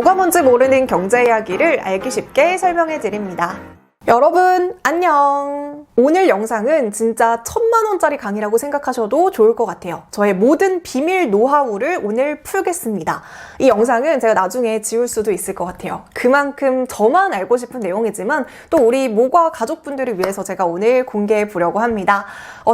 뭐가 뭔지 모르는 경제 이야기를 알기 쉽게 설명해 드립니다. 여러분 안녕! 오늘 영상은 진짜 1000만원짜리 강의라고 생각하셔도 좋을 것 같아요. 저의 모든 비밀 노하우를 오늘 풀겠습니다. 이 영상은 제가 나중에 지울 수도 있을 것 같아요. 그만큼 저만 알고 싶은 내용이지만 또 우리 모과 가족분들을 위해서 제가 오늘 공개해 보려고 합니다.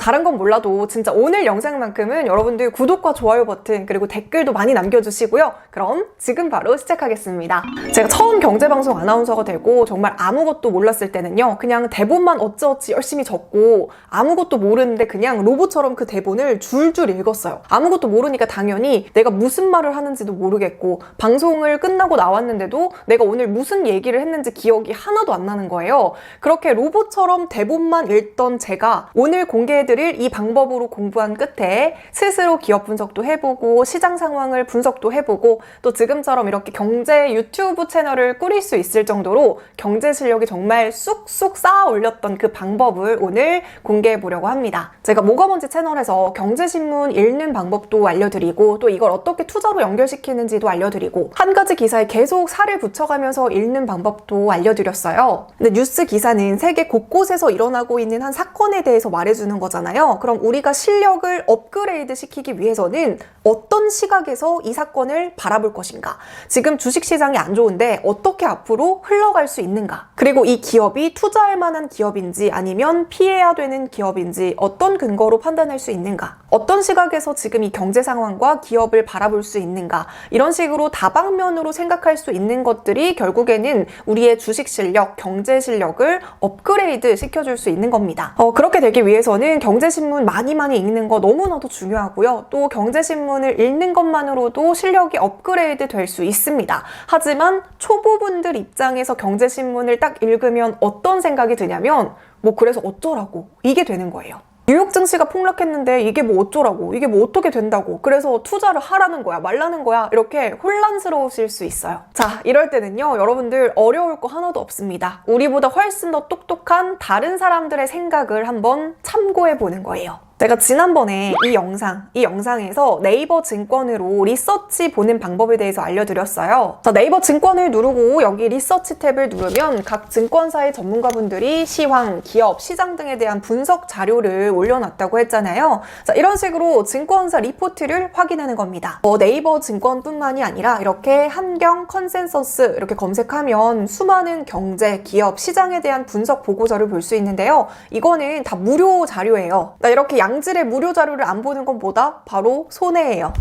다른 건 몰라도 진짜 오늘 영상만큼은 여러분들 구독과 좋아요 버튼 그리고 댓글도 많이 남겨주시고요. 그럼 지금 바로 시작하겠습니다. 제가 처음 경제방송 아나운서가 되고 정말 아무것도 몰랐을 때는요. 그냥 대본만 어찌어찌 열심히 적고 아무것도 모르는데 그냥 로봇처럼 그 대본을 줄줄 읽었어요. 아무것도 모르니까 당연히 내가 무슨 말을 하는지도 모르겠고 방송을 끝나고 나왔는데도 내가 오늘 무슨 얘기를 했는지 기억이 하나도 안 나는 거예요. 그렇게 로봇처럼 대본만 읽던 제가 오늘 공개해드릴 이 방법으로 공부한 끝에 스스로 기업 분석도 해보고 시장 상황을 분석도 해보고 또 지금처럼 이렇게 경제 유튜브 채널을 꾸릴 수 있을 정도로 경제 실력이 정말 쑥쑥 쌓아 올렸던 그 방법을 오늘 공개해 보려고 합니다. 제가 뭐가 뭔지 채널에서 경제신문 읽는 방법도 알려드리고 또 이걸 어떻게 투자로 연결시키는지도 알려드리고 한 가지 기사에 계속 살을 붙여가면서 읽는 방법도 알려드렸어요. 근데 뉴스 기사는 세계 곳곳에서 일어나고 있는 한 사건에 대해서 말해주는 거잖아요. 그럼 우리가 실력을 업그레이드 시키기 위해서는 어떤 시각에서 이 사건을 바라볼 것인가? 지금 주식시장이 안 좋은데 어떻게 앞으로 흘러갈 수 있는가? 그리고 이 기업이 투자할 만한 기업인지 아니면 피해야 되는 기업인지 어떤 근거로 판단할 수 있는가? 어떤 시각에서 지금 이 경제 상황과 기업을 바라볼 수 있는가? 이런 식으로 다방면으로 생각할 수 있는 것들이 결국에는 우리의 주식 실력, 경제 실력을 업그레이드 시켜줄 수 있는 겁니다. 그렇게 되기 위해서는 경제신문 많이 읽는 거 너무나도 중요하고요. 또 경제신문을 읽는 것만으로도 실력이 업그레이드 될 수 있습니다. 하지만 초보분들 입장에서 경제신문을 딱 읽으면 어떤 생각이 드냐면 그래서 어쩌라고 이게 되는 거예요. 뉴욕 증시가 폭락했는데 이게 어쩌라고 이게 어떻게 된다고 그래서 투자를 하라는 거야 말라는 거야 이렇게 혼란스러우실 수 있어요. 자, 이럴 때는요 여러분들 어려울 거 하나도 없습니다. 우리보다 훨씬 더 똑똑한 다른 사람들의 생각을 한번 참고해 보는 거예요. 제가 지난번에 이 영상에서 네이버 증권으로 리서치 보는 방법에 대해서 알려드렸어요. 자, 네이버 증권을 누르고 여기 리서치 탭을 누르면 각 증권사의 전문가분들이 시황, 기업, 시장 등에 대한 분석 자료를 올려놨다고 했잖아요. 자, 이런 식으로 증권사 리포트를 확인하는 겁니다. 네이버 증권뿐만이 아니라 이렇게 한경, 컨센서스 이렇게 검색하면 수많은 경제, 기업, 시장에 대한 분석 보고서를 볼 수 있는데요. 이거는 다 무료 자료예요. 이렇게 양질의 무료 자료를 안 보는 것보다 바로 손해예요.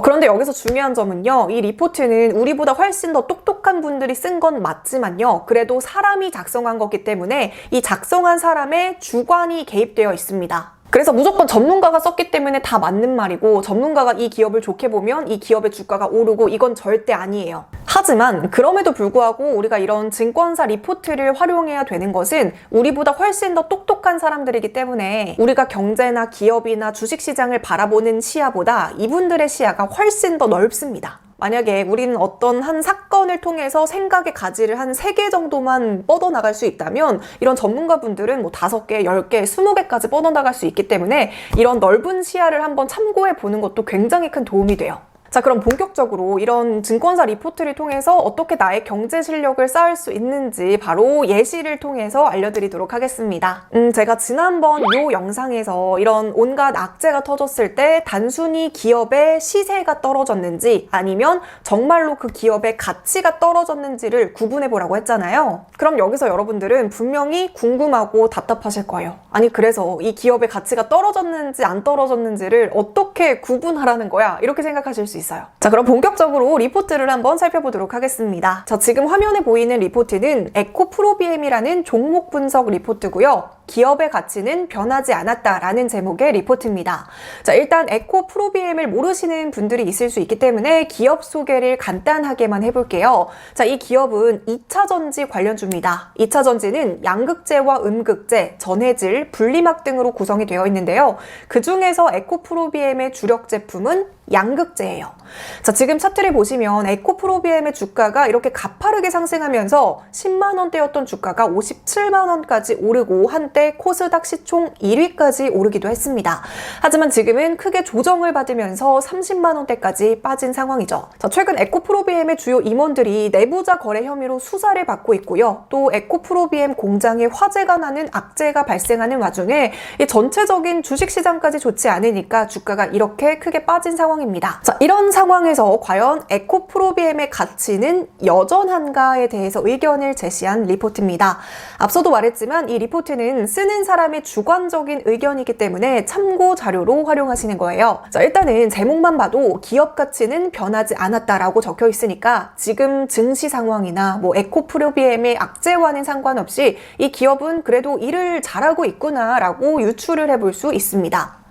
그런데 여기서 중요한 점은요. 이 리포트는 우리보다 훨씬 더 똑똑한 분들이 쓴 건 맞지만요. 그래도 사람이 작성한 거기 때문에 이 작성한 사람의 주관이 개입되어 있습니다. 그래서 무조건 전문가가 썼기 때문에 다 맞는 말이고 전문가가 이 기업을 좋게 보면 이 기업의 주가가 오르고 이건 절대 아니에요. 하지만 그럼에도 불구하고 우리가 이런 증권사 리포트를 활용해야 되는 것은 우리보다 훨씬 더 똑똑한 사람들이기 때문에 우리가 경제나 기업이나 주식시장을 바라보는 시야보다 이분들의 시야가 훨씬 더 넓습니다. 만약에 우리는 어떤 한 사건을 통해서 생각의 가지를 한 3개 정도만 뻗어나갈 수 있다면 이런 전문가분들은 5개, 10개, 20개까지 뻗어나갈 수 있기 때문에 이런 넓은 시야를 한번 참고해 보는 것도 굉장히 큰 도움이 돼요. 자, 그럼 본격적으로 이런 증권사 리포트를 통해서 어떻게 나의 경제 실력을 쌓을 수 있는지 바로 예시를 통해서 알려드리도록 하겠습니다. 제가 지난번 이 영상에서 이런 온갖 악재가 터졌을 때 단순히 기업의 시세가 떨어졌는지 아니면 정말로 그 기업의 가치가 떨어졌는지를 구분해 보라고 했잖아요. 그럼 여기서 여러분들은 분명히 궁금하고 답답하실 거예요. 아니 그래서 이 기업의 가치가 떨어졌는지 안 떨어졌는지를 어떻게 구분하라는 거야? 이렇게 생각하실 수 있어요. 자, 그럼 본격적으로 리포트를 한번 살펴보도록 하겠습니다. 자, 지금 화면에 보이는 리포트는 에코프로비엠이라는 종목 분석 리포트고요. 기업의 가치는 변하지 않았다라는 제목의 리포트입니다. 자, 일단 에코프로비엠을 모르시는 분들이 있을 수 있기 때문에 기업 소개를 간단하게만 해볼게요. 자, 이 기업은 2차전지 관련주입니다. 2차전지는 양극재와 음극재, 전해질, 분리막 등으로 구성이 되어 있는데요. 그 중에서 에코프로비엠의 주력 제품은 양극재예요. 자, 지금 차트를 보시면 에코프로비엠의 주가가 이렇게 가파르게 상승하면서 10만 원대였던 주가가 57만 원까지 오르고 한때 코스닥 시총 1위까지 오르기도 했습니다. 하지만 지금은 크게 조정을 받으면서 30만 원대까지 빠진 상황이죠. 자, 최근 에코프로비엠의 주요 임원들이 내부자 거래 혐의로 수사를 받고 있고요. 또 에코프로비엠 공장에 화재가 나는 악재가 발생하는 와중에 이 전체적인 주식시장까지 좋지 않으니까 주가가 이렇게 크게 빠진 상황입니다. 자, 이런 상황에서 과연 에코프로비엠의 가치는 여전한가에 대해서 의견을 제시한 리포트입니다. 앞서도 말했지만 이 리포트는 쓰는 사람의 주관적인 의견이기 때문에 참고 자료로 활용하시는 거예요. 자, 일단은 제목만 봐도 기업 가치는 변하지 않았다라고 적혀 있으니까 지금 증시 상황이나 에코프로비엠의 악재와는 상관없이 이 기업은 그래도 일을 잘하고 있구나라고 유추를 해볼 수 있습니다.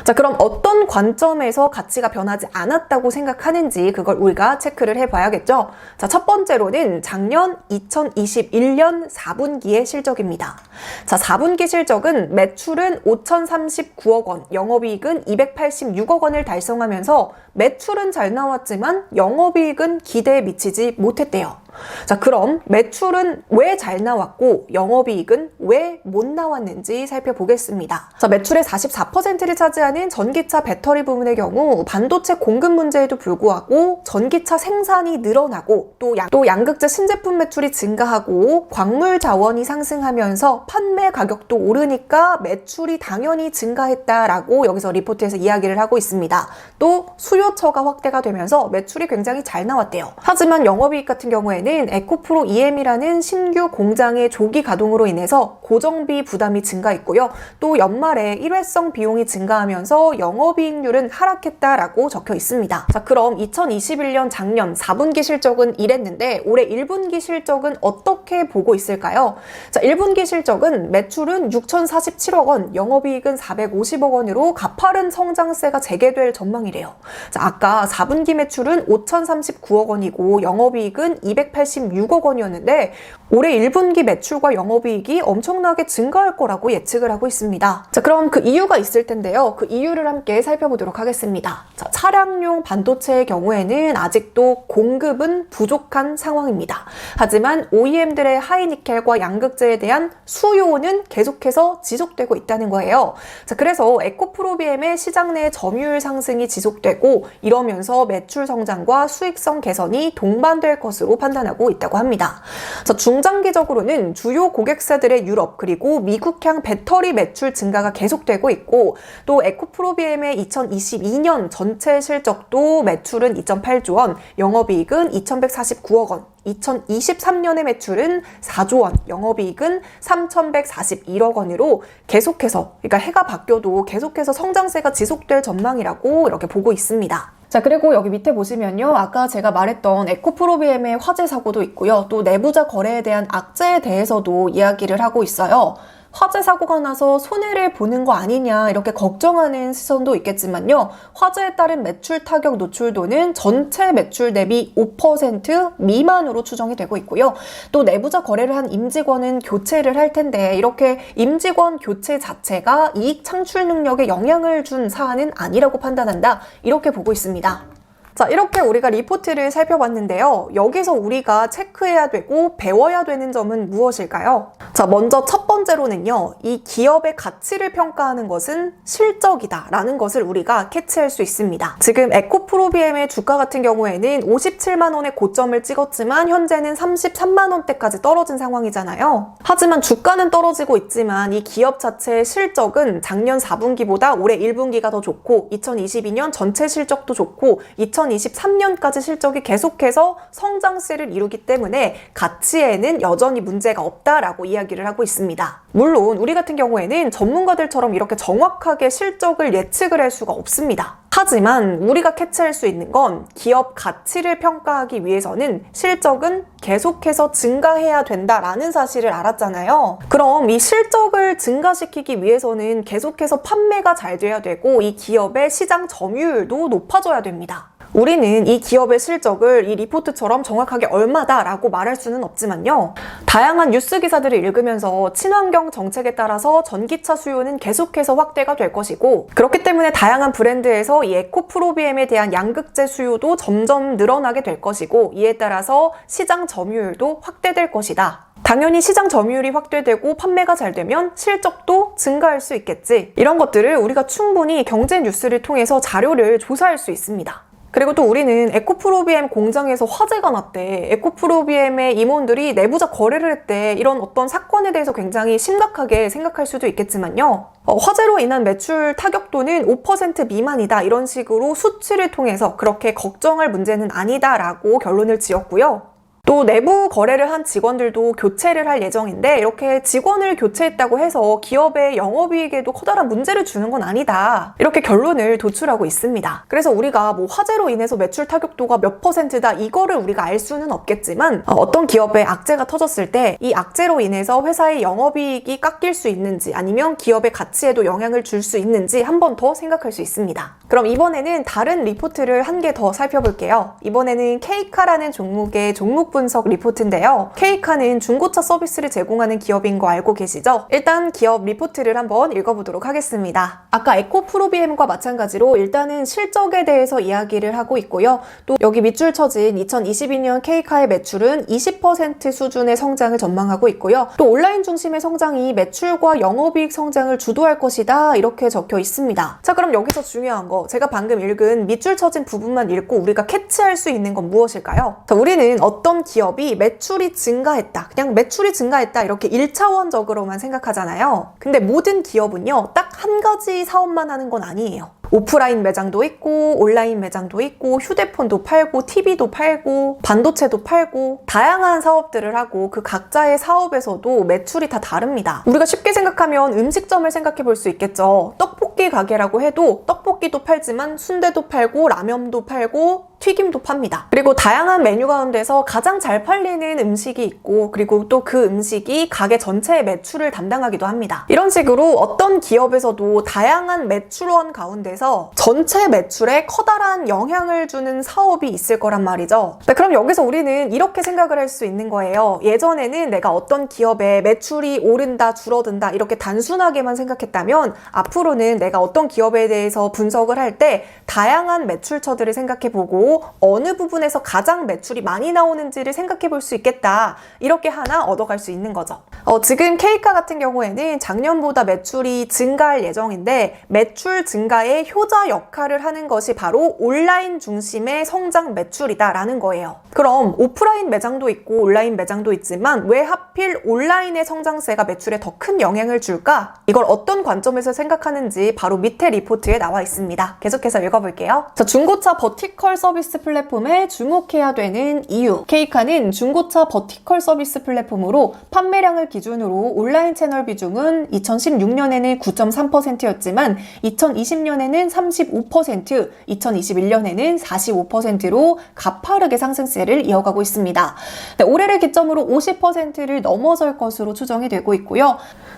자, 그럼 어떤 관점에서 가치가 변하지 않았다고 생각하는지 그걸 우리가 체크를 해봐야겠죠. 자, 첫 번째로는 작년 2021년 4분기의 실적입니다. 자, 4분기 실적은 매출은 5,039억 원, 영업이익은 286억 원을 달성하면서 매출은 잘 나왔지만 영업이익은 기대에 미치지 못했대요. 자, 그럼 매출은 왜 잘 나왔고 영업이익은 왜 못 나왔는지 살펴보겠습니다. 자, 매출의 44%를 차지하는 전기차 배터리 부문의 경우 반도체 공급 문제에도 불구하고 전기차 생산이 늘어나고 또 양극재 신제품 매출이 증가하고 광물 자원이 상승하면서 판매 가격도 오르니까 매출이 당연히 증가했다라고 여기서 리포트에서 이야기를 하고 있습니다. 또 수요처가 확대가 되면서 매출이 굉장히 잘 나왔대요. 하지만 영업이익 같은 경우에는 에코프로 EM이라는 신규 공장의 조기 가동으로 인해서 고정비 부담이 증가했고요. 또 연말에 일회성 비용이 증가하면서 영업이익률은 하락했다라고 적혀 있습니다. 자, 그럼 2021년 작년 4분기 실적은 이랬는데 올해 1분기 실적은 어떻게 보고 있을까요? 자, 1분기 실적은 매출은 6,047억 원, 영업이익은 450억 원으로 가파른 성장세가 재개될 전망이래요. 자, 아까 4분기 매출은 5,039억 원이고 영업이익은 286억 원이었는데 올해 1분기 매출과 영업이익이 엄청나게 증가할 거라고 예측을 하고 있습니다. 자, 그럼 그 이유가 있을 텐데요. 그 이유를 함께 살펴보도록 하겠습니다. 자, 차량용 반도체의 경우에는 아직도 공급은 부족한 상황입니다. 하지만 OEM들의 하이니켈과 양극재에 대한 수요는 계속해서 지속되고 있다는 거예요. 자, 그래서 에코프로비엠의 시장 내 점유율 상승이 지속되고 이러면서 매출 성장과 수익성 개선이 동반될 것으로 판단하고 있다고 합니다. 자, 중장기적으로는 주요 고객사들의 유럽 그리고 미국향 배터리 매출 증가가 계속되고 있고 또 에코프로비엠의 2022년 전체 실적도 매출은 2.8조 원, 영업이익은 2,149억 원, 2023년의 매출은 4조 원, 영업이익은 3,141억 원으로 계속해서, 그러니까 해가 바뀌어도 계속해서 성장세가 지속될 전망이라고 이렇게 보고 있습니다. 자, 그리고 여기 밑에 보시면요. 아까 제가 말했던 에코프로비엠의 화재 사고도 있고요. 또 내부자 거래에 대한 악재에 대해서도 이야기를 하고 있어요. 화재 사고가 나서 손해를 보는 거 아니냐 이렇게 걱정하는 시선도 있겠지만요. 화재에 따른 매출 타격 노출도는 전체 매출 대비 5% 미만으로 추정이 되고 있고요. 또 내부자 거래를 한 임직원은 교체를 할 텐데 이렇게 임직원 교체 자체가 이익 창출 능력에 영향을 준 사안은 아니라고 판단한다. 이렇게 보고 있습니다. 자, 이렇게 우리가 리포트를 살펴봤는데요. 여기서 우리가 체크해야 되고 배워야 되는 점은 무엇일까요? 자, 먼저 첫 번째로는요. 이 기업의 가치를 평가하는 것은 실적이다 라는 것을 우리가 캐치할 수 있습니다. 지금 에코프로비엠의 주가 같은 경우에는 57만 원의 고점을 찍었지만 현재는 33만 원대까지 떨어진 상황이잖아요. 하지만 주가는 떨어지고 있지만 이 기업 자체의 실적은 작년 4분기보다 올해 1분기가 더 좋고 2022년 전체 실적도 좋고 2023년까지 실적이 계속해서 성장세를 이루기 때문에 가치에는 여전히 문제가 없다라고 이야기를 하고 있습니다. 물론 우리 같은 경우에는 전문가들처럼 이렇게 정확하게 실적을 예측을 할 수가 없습니다. 하지만 우리가 캐치할 수 있는 건 기업 가치를 평가하기 위해서는 실적은 계속해서 증가해야 된다라는 사실을 알았잖아요. 그럼 이 실적을 증가시키기 위해서는 계속해서 판매가 잘 돼야 되고 이 기업의 시장 점유율도 높아져야 됩니다. 우리는 이 기업의 실적을 이 리포트처럼 정확하게 얼마다라고 말할 수는 없지만요. 다양한 뉴스 기사들을 읽으면서 친환경 정책에 따라서 전기차 수요는 계속해서 확대가 될 것이고, 그렇기 때문에 다양한 브랜드에서 이 에코프로비엠에 대한 양극재 수요도 점점 늘어나게 될 것이고, 이에 따라서 시장 점유율도 확대될 것이다. 당연히 시장 점유율이 확대되고 판매가 잘 되면 실적도 증가할 수 있겠지. 이런 것들을 우리가 충분히 경제 뉴스를 통해서 자료를 조사할 수 있습니다. 그리고 또 우리는 에코프로비엠 공장에서 화재가 났대, 에코프로비엠의 임원들이 내부자 거래를 했대, 이런 어떤 사건에 대해서 굉장히 심각하게 생각할 수도 있겠지만요. 화재로 인한 매출 타격도는 5% 미만이다, 이런 식으로 수치를 통해서 그렇게 걱정할 문제는 아니다라고 결론을 지었고요. 또 내부 거래를 한 직원들도 교체를 할 예정인데, 이렇게 직원을 교체했다고 해서 기업의 영업이익에도 커다란 문제를 주는 건 아니다, 이렇게 결론을 도출하고 있습니다. 그래서 우리가 뭐 화재로 인해서 매출 타격도가 몇 %다 이거를 우리가 알 수는 없겠지만, 어떤 기업에 악재가 터졌을 때 이 악재로 인해서 회사의 영업이익이 깎일 수 있는지, 아니면 기업의 가치에도 영향을 줄 수 있는지 한 번 더 생각할 수 있습니다. 그럼 이번에는 다른 리포트를 한 개 더 살펴볼게요. 이번에는 K카라는 종목의 종목 분석 리포트인데요. K카는 중고차 서비스를 제공하는 기업인 거 알고 계시죠? 일단 기업 리포트를 한번 읽어보도록 하겠습니다. 아까 에코프로비엠과 마찬가지로 일단은 실적에 대해서 이야기를 하고 있고요. 또 여기 밑줄 쳐진 2022년 K카의 매출은 20% 수준의 성장을 전망하고 있고요. 또 온라인 중심의 성장이 매출과 영업이익 성장을 주도할 것이다, 이렇게 적혀 있습니다. 자, 그럼 여기서 중요한 거, 제가 방금 읽은 밑줄 쳐진 부분만 읽고 우리가 캐치할 수 있는 건 무엇일까요? 자, 우리는 어떤 기업이 매출이 증가했다, 그냥 매출이 증가했다, 이렇게 1차원적으로만 생각하잖아요. 근데 모든 기업은요, 딱 한 가지 사업만 하는 건 아니에요. 오프라인 매장도 있고, 온라인 매장도 있고, 휴대폰도 팔고, TV도 팔고, 반도체도 팔고, 다양한 사업들을 하고, 그 각자의 사업에서도 매출이 다 다릅니다. 우리가 쉽게 생각하면 음식점을 생각해 볼 수 있겠죠. 떡볶이 가게라고 해도 떡볶이도 팔지만 순대도 팔고, 라면도 팔고, 튀김도 팝니다. 그리고 다양한 메뉴 가운데서 가장 잘 팔리는 음식이 있고, 그리고 또 그 음식이 가게 전체의 매출을 담당하기도 합니다. 이런 식으로 어떤 기업에서도 다양한 매출원 가운데서 전체 매출에 커다란 영향을 주는 사업이 있을 거란 말이죠. 네, 그럼 여기서 우리는 이렇게 생각을 할 수 있는 거예요. 예전에는 내가 어떤 기업의 매출이 오른다, 줄어든다, 이렇게 단순하게만 생각했다면, 앞으로는 내가 어떤 기업에 대해서 분석을 할 때 다양한 매출처들을 생각해보고 어느 부분에서 가장 매출이 많이 나오는지를 생각해 볼 수 있겠다, 이렇게 하나 얻어갈 수 있는 거죠. 지금 K카 같은 경우에는 작년보다 매출이 증가할 예정인데, 매출 증가의 효자 역할을 하는 것이 바로 온라인 중심의 성장 매출이다라는 거예요. 그럼 오프라인 매장도 있고 온라인 매장도 있지만 왜 하필 온라인의 성장세가 매출에 더 큰 영향을 줄까? 이걸 어떤 관점에서 생각하는지 바로 밑에 리포트에 나와 있습니다. 계속해서 읽어볼게요. 자, 중고차 버티컬 서비스 플랫폼에 주목해야 되는 이유. K카는 중고차 버티컬 서비스 플랫폼으로 판매량을 기준으로 온라인 채널 비중은 2016년에는 9.3%였지만 2020년에는 35%, 2021년에는 45%로 가파르게 상승세를 이어가고 있습니다. 네, 올해를 기점으로 50%를 넘어설 것으로 추정이 되고 있고요.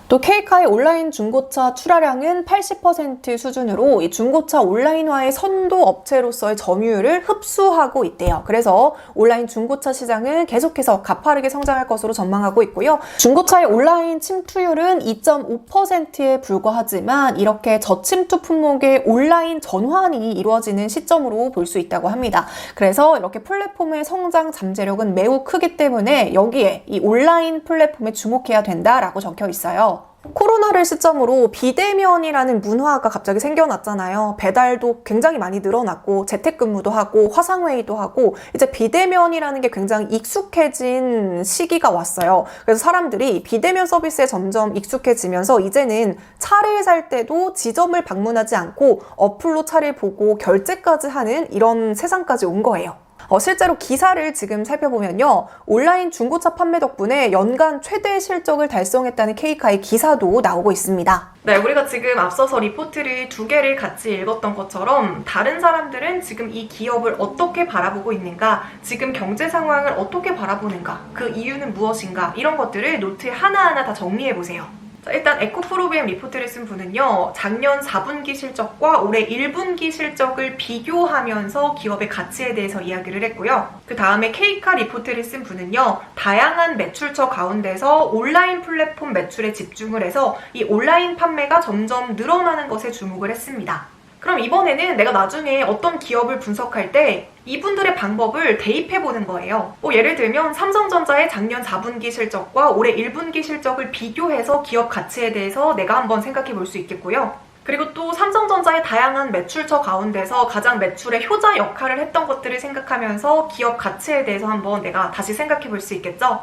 또 K카의 온라인 중고차 출하량은 80% 수준으로 이 중고차 온라인화의 선도 업체로서의 점유율을 흡수하고 있대요. 그래서 온라인 중고차 시장은 계속해서 가파르게 성장할 것으로 전망하고 있고요. 중고차의 온라인 침투율은 2.5%에 불과하지만 이렇게 저침투 품목의 온라인 전환이 이루어지는 시점으로 볼 수 있다고 합니다. 그래서 이렇게 플랫폼의 성장 잠재력은 매우 크기 때문에 여기에 이 온라인 플랫폼에 주목해야 된다라고 적혀 있어요. 코로나를 시점으로 비대면이라는 문화가 갑자기 생겨났잖아요. 배달도 굉장히 많이 늘어났고, 재택근무도 하고, 화상회의도 하고, 이제 비대면이라는 게 굉장히 익숙해진 시기가 왔어요. 그래서 사람들이 비대면 서비스에 점점 익숙해지면서 이제는 차를 살 때도 지점을 방문하지 않고 어플로 차를 보고 결제까지 하는 이런 세상까지 온 거예요. 실제로 기사를 지금 살펴보면요, 온라인 중고차 판매 덕분에 연간 최대 실적을 달성했다는 K카의 기사도 나오고 있습니다. 네, 우리가 지금 앞서서 리포트를 2개를 같이 읽었던 것처럼 다른 사람들은 지금 이 기업을 어떻게 바라보고 있는가, 지금 경제 상황을 어떻게 바라보는가, 그 이유는 무엇인가, 이런 것들을 노트에 하나하나 다 정리해보세요. 자, 일단 에코프로비엠 리포트를 쓴 분은요, 작년 4분기 실적과 올해 1분기 실적을 비교하면서 기업의 가치에 대해서 이야기를 했고요. 그 다음에 케이카 리포트를 쓴 분은요, 다양한 매출처 가운데서 온라인 플랫폼 매출에 집중을 해서 이 온라인 판매가 점점 늘어나는 것에 주목을 했습니다. 그럼 이번에는 내가 나중에 어떤 기업을 분석할 때 이분들의 방법을 대입해보는 거예요. 예를 들면 삼성전자의 작년 4분기 실적과 올해 1분기 실적을 비교해서 기업 가치에 대해서 내가 한번 생각해 볼 수 있겠고요. 그리고 또 삼성전자의 다양한 매출처 가운데서 가장 매출의 효자 역할을 했던 것들을 생각하면서 기업 가치에 대해서 한번 내가 다시 생각해 볼 수 있겠죠?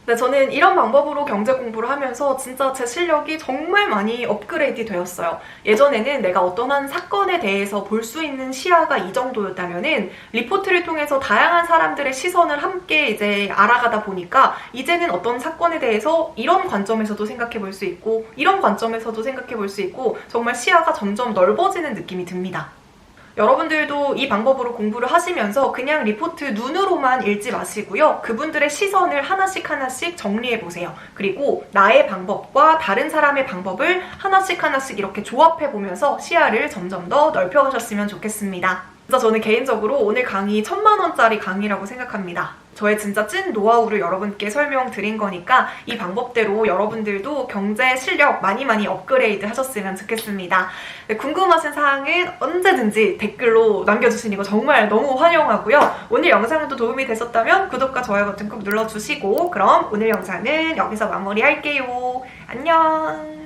네, 저는 이런 방법으로 경제 공부를 하면서 진짜 제 실력이 정말 많이 업그레이드 되었어요. 예전에는 내가 어떤 한 사건에 대해서 볼 수 있는 시야가 이 정도였다면은 리포트를 통해서 다양한 사람들의 시선을 함께 이제 알아가다 보니까 이제는 어떤 사건에 대해서 이런 관점에서도 생각해 볼 수 있고 이런 관점에서도 생각해 볼 수 있고 정말 시야가 점점 넓어지는 느낌이 듭니다. 여러분들도 이 방법으로 공부를 하시면서 그냥 리포트 눈으로만 읽지 마시고요. 그분들의 시선을 하나씩 정리해보세요. 그리고 나의 방법과 다른 사람의 방법을 하나씩 이렇게 조합해보면서 시야를 점점 더 넓혀가셨으면 좋겠습니다. 진짜 저는 개인적으로 오늘 강의 1000만원짜리 강의라고 생각합니다. 저의 진짜 찐 노하우를 여러분께 설명드린 거니까 이 방법대로 여러분들도 경제 실력 많이 업그레이드 하셨으면 좋겠습니다. 네, 궁금하신 사항은 언제든지 댓글로 남겨주시는 거 정말 너무 환영하고요. 오늘 영상도 도움이 되셨다면 구독과 좋아요 버튼 꼭 눌러주시고 그럼 오늘 영상은 여기서 마무리할게요. 안녕!